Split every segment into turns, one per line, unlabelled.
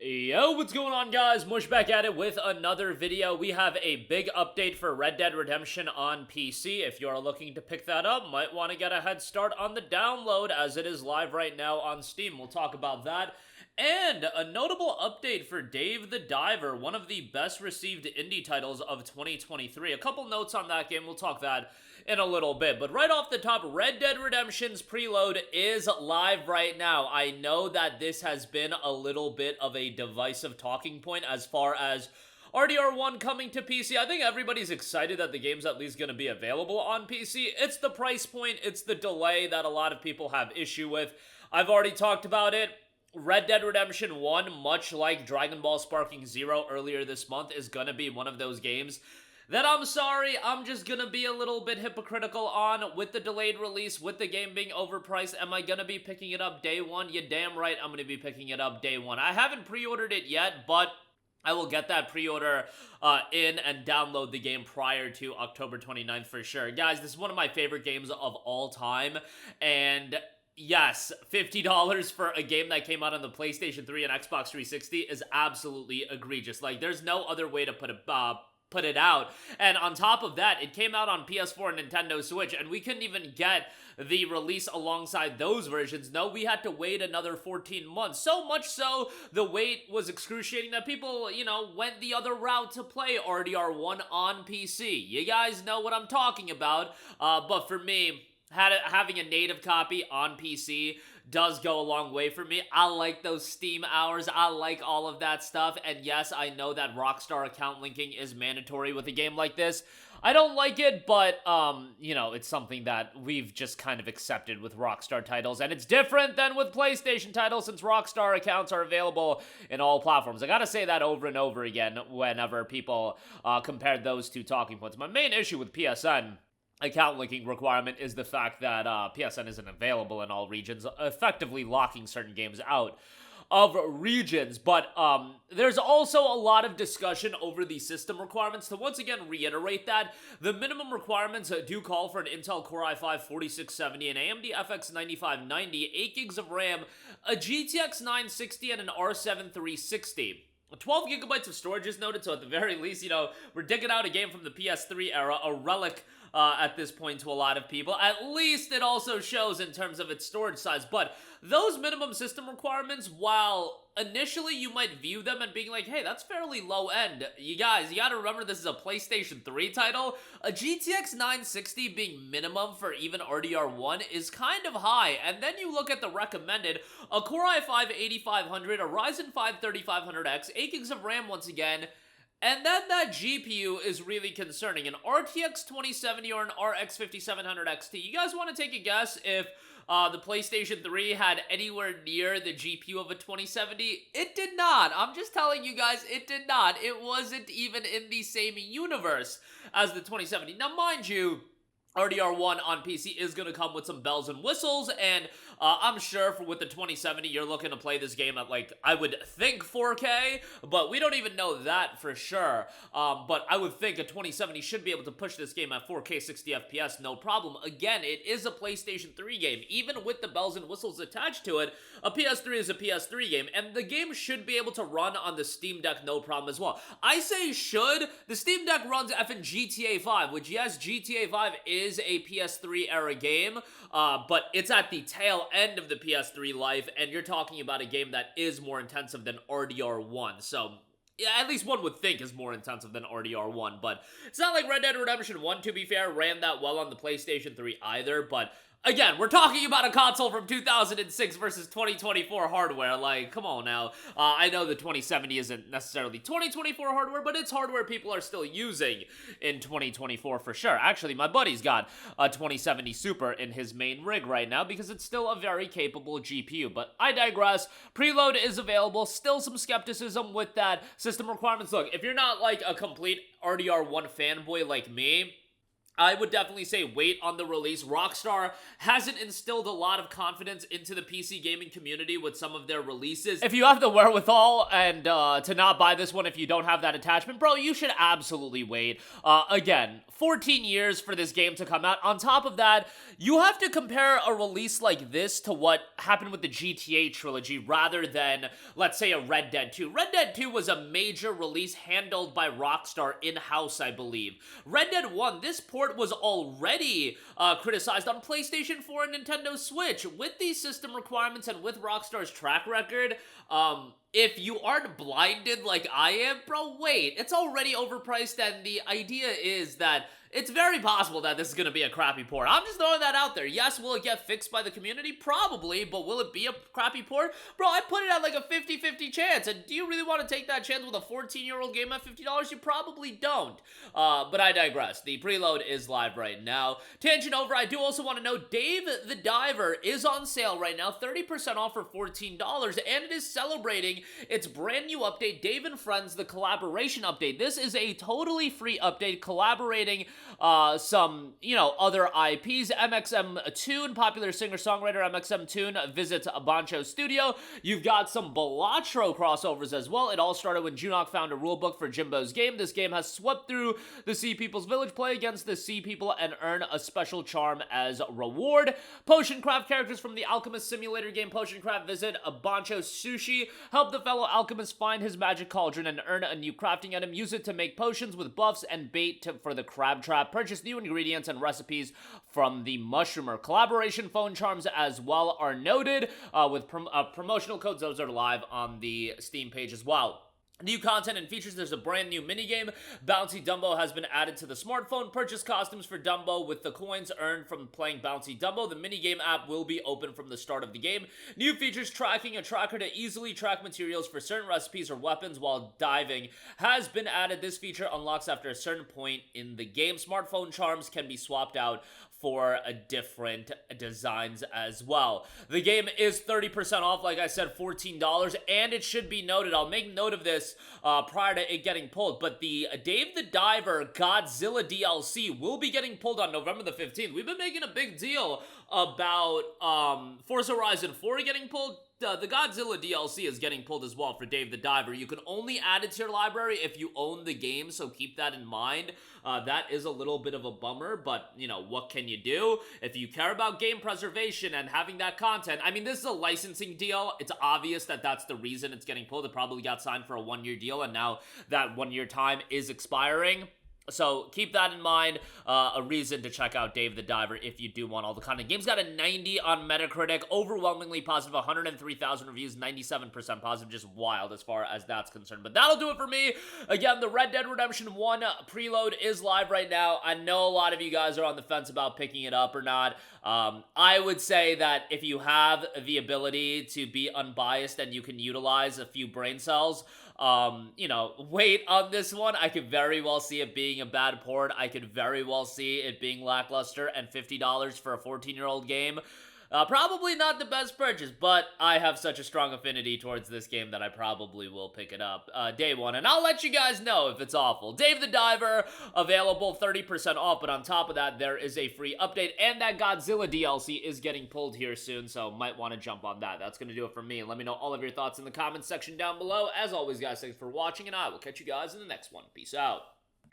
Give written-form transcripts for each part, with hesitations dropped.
Yo, what's going on, guys? Mush back at it with another video. We have a big update for Red Dead Redemption on PC. If you're looking to pick that up, might want to get a head start on the download as it is live right now on Steam. We'll talk about that. And a notable update for Dave the Diver, one of the best received indie titles of 2023. A couple notes on that game, we'll talk that in a little bit. But right off the top, Red Dead Redemption's preload is live right now. I know that this has been a little bit of a divisive talking point as far as RDR1 coming to PC. I think everybody's excited that the game's at least going to be available on PC. It's the price point, it's the delay that a lot of people have issue with. I've already talked about it. Red Dead Redemption 1, much like Dragon Ball Sparking Zero earlier this month, is gonna be one of those games that I'm sorry, I'm just gonna be a little bit hypocritical on with the delayed release, with the game being overpriced. Am I gonna be picking it up day one? You damn right I'm gonna be picking it up day one. I haven't pre-ordered it yet, but I will get that pre-order in and download the game prior to October 29th for sure. Guys, this is one of my favorite games of all time, and yes, $50 for a game that came out on the PlayStation 3 and Xbox 360 is absolutely egregious. Like, there's no other way to put it out. And on top of that, it came out on PS4 and Nintendo Switch, and we couldn't even get the release alongside those versions. No, we had to wait another 14 months. So much so, the wait was excruciating that people, went the other route to play RDR1 on PC. You guys know what I'm talking about. But for me, having a native copy on PC does go a long way for me. I like those Steam hours. I like all of that stuff. And yes, I know that Rockstar account linking is mandatory with a game like this. I don't like it, but, it's something that we've just kind of accepted with Rockstar titles. And it's different than with PlayStation titles since Rockstar accounts are available in all platforms. I gotta say that over and over again whenever people compare those two talking points. My main issue with PSN account linking requirement is the fact that PSN isn't available in all regions, effectively locking certain games out of regions. But there's also a lot of discussion over the system requirements. To once again reiterate that, the minimum requirements do call for an Intel Core i5 4670, an AMD FX 9590, 8 gigs of RAM, a GTX 960, and an R7 360. 12 gigabytes of storage is noted, so at the very least, we're digging out a game from the PS3 era, a relic at this point to a lot of people. At least it also shows in terms of its storage size. But those minimum system requirements, while initially you might view them and being like, hey, that's fairly low end, you guys, you gotta remember this is a PlayStation 3 title. A GTX 960 being minimum for even RDR1 is kind of high. And then you look at the recommended, a Core i5 8500, a Ryzen 5 3500X, 8 gigs of RAM once again. And then that GPU is really concerning. An RTX 2070 or an RX 5700 XT. You guys want to take a guess if the PlayStation 3 had anywhere near the GPU of a 2070? It did not. I'm just telling you guys, it did not. It wasn't even in the same universe as the 2070. Now, mind you, RDR1 on PC is going to come with some bells and whistles, and I'm sure with the 2070, you're looking to play this game at, I would think 4K, but we don't even know that for sure. But I would think a 2070 should be able to push this game at 4K 60 FPS, no problem. Again, it is a PlayStation 3 game. Even with the bells and whistles attached to it, a PS3 is a PS3 game, and the game should be able to run on the Steam Deck no problem as well. I say should. The Steam Deck runs effing GTA 5, which, yes, GTA 5 is a PS3 era game, but it's at the tail end of the PS3 life, and you're talking about a game that is more intensive than RDR1, so yeah, at least one would think is more intensive than RDR1, but it's not like Red Dead Redemption 1, to be fair, ran that well on the PlayStation 3 either. But again, we're talking about a console from 2006 versus 2024 hardware. Come on now. I know the 2070 isn't necessarily 2024 hardware, but it's hardware people are still using in 2024 for sure. Actually, my buddy's got a 2070 Super in his main rig right now because it's still a very capable GPU. But I digress. Preload is available. Still some skepticism with that system requirements. Look, if you're not a complete RDR1 fanboy like me, I would definitely say wait on the release. Rockstar hasn't instilled a lot of confidence into the PC gaming community with some of their releases. If you have the wherewithal and to not buy this one if you don't have that attachment, bro, you should absolutely wait. Again, 14 years for this game to come out. On top of that, you have to compare a release like this to what happened with the GTA trilogy rather than, let's say, a Red Dead 2. Red Dead 2 was a major release handled by Rockstar in-house, I believe. Red Dead 1, this port was already criticized on PlayStation 4 and Nintendo Switch. With these system requirements and with Rockstar's track record, if you aren't blinded like I am, bro, wait. It's already overpriced, and the idea is that it's very possible that this is going to be a crappy port. I'm just throwing that out there. Yes, will it get fixed by the community? Probably, but will it be a crappy port? Bro, I put it at like a 50-50 chance, and do you really want to take that chance with a 14-year-old game at $50? You probably don't. But I digress. The preload is live right now. Tangent over, I do also want to know, Dave the Diver is on sale right now, 30% off for $14, and it is celebrating its brand new update, Dave and Friends, the collaboration update. This is a totally free update collaborating some, other IPs. MXM Toon, popular singer-songwriter MXM Toon, visits Bancho Studio. You've got some Balatro crossovers as well. It all started when Junok found a rulebook for Jimbo's game. This game has swept through the Sea People's Village. Play against the Sea People and earn a special charm as reward. Potion Craft characters from the Alchemist Simulator game Potion Craft visit Bancho Sushi. Help the fellow alchemist find his magic cauldron and earn a new crafting item. Use it to make potions with buffs and bait for the crab trap. Purchase new ingredients and recipes from the Mushroomer. Collaboration phone charms as well are noted with promotional codes. Those are live on the Steam page as well. New content and features, there's a brand new minigame. Bouncy Dumbo has been added to the smartphone. Purchase costumes for Dumbo with the coins earned from playing Bouncy Dumbo. The minigame app will be open from the start of the game. New features, tracking a tracker to easily track materials for certain recipes or weapons while diving has been added. This feature unlocks after a certain point in the game. Smartphone charms can be swapped out for different designs as well. The game is 30% off, like I said, $14, and it should be noted, I'll make note of this prior to it getting pulled, but the Dave the Diver Godzilla DLC will be getting pulled on November the 15th. We've been making a big deal about Forza Horizon 4 getting pulled. The Godzilla DLC is getting pulled as well for Dave the Diver. You can only add it to your library if you own the game, so keep that in mind. That is a little bit of a bummer, but, what can you do? If you care about game preservation and having that content, I mean, this is a licensing deal. It's obvious that that's the reason it's getting pulled. It probably got signed for a one-year deal, and now that one-year time is expiring. So keep that in mind, a reason to check out Dave the Diver if you do want all the content. Game's got a 90 on Metacritic, overwhelmingly positive, 103,000 reviews, 97% positive, just wild as far as that's concerned. But that'll do it for me. Again, the Red Dead Redemption 1 preload is live right now. I know a lot of you guys are on the fence about picking it up or not. I would say that if you have the ability to be unbiased and you can utilize a few brain cells, wait on this one. I could very well see it being a bad port. I could very well see it being lackluster, and $50 for a 14-year-old game. Probably not the best purchase, but I have such a strong affinity towards this game that I probably will pick it up day one, and I'll let you guys know if it's awful. Dave the Diver, available 30% off, but on top of that, there is a free update, and that Godzilla DLC is getting pulled here soon, so might want to jump on that. That's going to do it for me, and let me know all of your thoughts in the comments section down below. As always, guys, thanks for watching, and I will catch you guys in the next one. Peace out.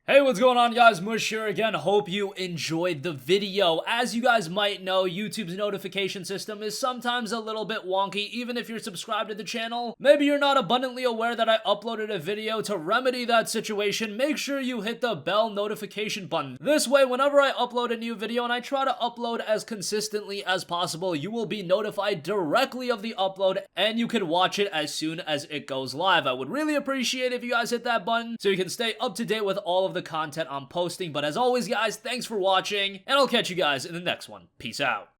Hey, what's going on, guys? Mush here again. Hope you enjoyed the video. As you guys might know, YouTube's notification system is sometimes a little bit wonky, even if you're subscribed to the channel. Maybe you're not abundantly aware that I uploaded a video. To remedy that situation, make sure you hit the bell notification button. This way, whenever I upload a new video, and I try to upload as consistently as possible, you will be notified directly of the upload, and you can watch it as soon as it goes live. I would really appreciate if you guys hit that button so you can stay up to date with all of the content I'm posting. But as always, guys, thanks for watching, and I'll catch you guys in the next one. Peace out.